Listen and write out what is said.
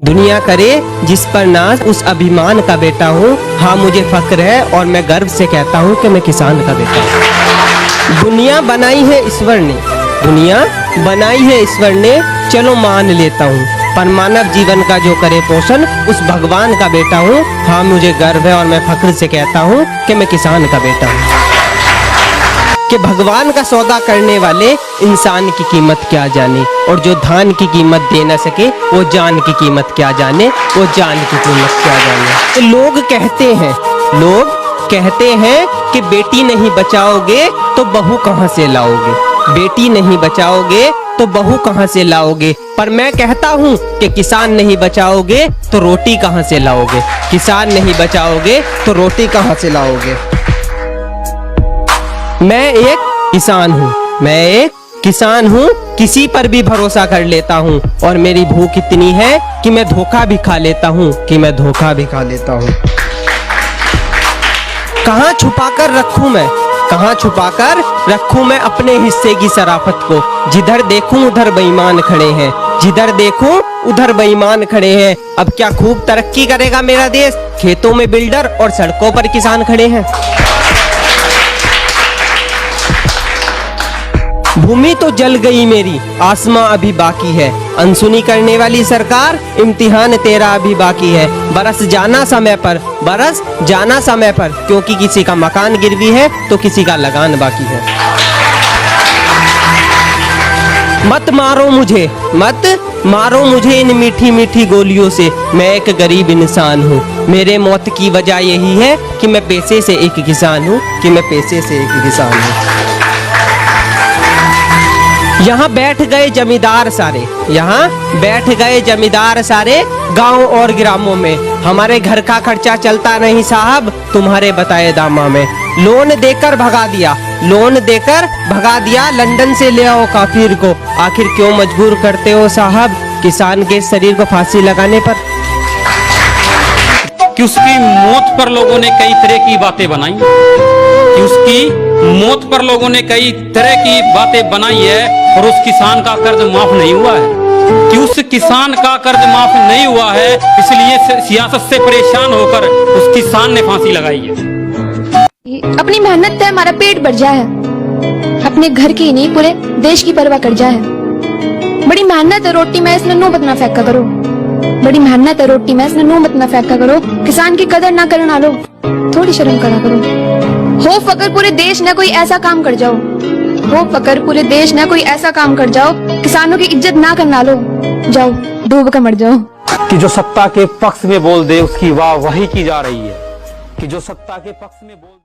दुनिया करे जिस पर नाज, उस अभिमान का बेटा हूँ। हाँ मुझे फक्र है और मैं गर्व से कहता हूँ कि मैं किसान का बेटा हूँ। दुनिया बनाई है ईश्वर ने, दुनिया बनाई है ईश्वर ने, चलो मान लेता हूँ। पर मानव जीवन का जो करे पोषण, उस भगवान का बेटा हूँ। हाँ मुझे गर्व है और मैं फक्र से कहता हूँ कि मैं किसान का बेटा हूँ। कि भगवान का सौदा करने वाले इंसान की कीमत क्या जाने, और जो धान की कीमत दे न सके वो जान की कीमत क्या जाने, वो जान की कीमत क्या जाने। तो लोग कहते हैं कि बेटी नहीं बचाओगे तो बहू कहाँ से लाओगे, बेटी नहीं बचाओगे तो बहू कहाँ से लाओगे। पर मैं कहता हूँ कि किसान नहीं बचाओगे तो रोटी कहाँ से लाओगे, किसान नहीं बचाओगे तो रोटी कहाँ से लाओगे। मैं एक किसान हूँ, किसी पर भी भरोसा कर लेता हूँ, और मेरी भूख इतनी है कि मैं धोखा भी खा लेता हूँ, कहाँ छुपाकर रखूं मैं अपने हिस्से की शराफत को। जिधर देखूं उधर बेईमान खड़े हैं, अब क्या खूब तरक्की करेगा मेरा देश, खेतों में बिल्डर और सड़कों पर किसान खड़े हैं। भूमि तो जल गई मेरी, आसमां अभी बाकी है, अनसुनी करने वाली सरकार, इम्तिहान तेरा अभी बाकी है। बरस जाना समय पर, क्योंकि किसी का मकान गिरवी है तो किसी का लगान बाकी है। मत मारो मुझे इन मीठी मीठी गोलियों से, मैं एक गरीब इंसान हूँ। मेरे मौत की वजह यही है कि मैं पैसे से एक किसान हूँ, यहाँ बैठ गए जमींदार सारे गांव और ग्रामों में। हमारे घर का खर्चा चलता नहीं साहब, तुम्हारे बताए दामा में। लोन देकर भगा दिया लंदन से ले आओ काफिर को। आखिर क्यों मजबूर करते हो साहब किसान के शरीर को फांसी लगाने पर। कि उसकी मौत पर लोगों ने कई तरह की बातें बनाई है, और उस किसान का कर्ज माफ नहीं हुआ है, इसलिए सियासत से परेशान होकर उस किसान ने फांसी लगाई है। अपनी मेहनत से हमारा पेट भर जाए, अपने घर की नहीं पूरे देश की परवाह कर जाए। बड़ी मेहनत है रोटी में इसने नो बतना फेंका करो, किसान की कदर ना करना लो, थोड़ी शर्म करा करो। हो फकर पूरे देश ने कोई ऐसा काम कर जाओ, किसानों की इज्जत ना करना लो, जाओ डूब कर मर जाओ। कि जो सत्ता के पक्ष में बोल दे उसकी वाह वही की जा रही है,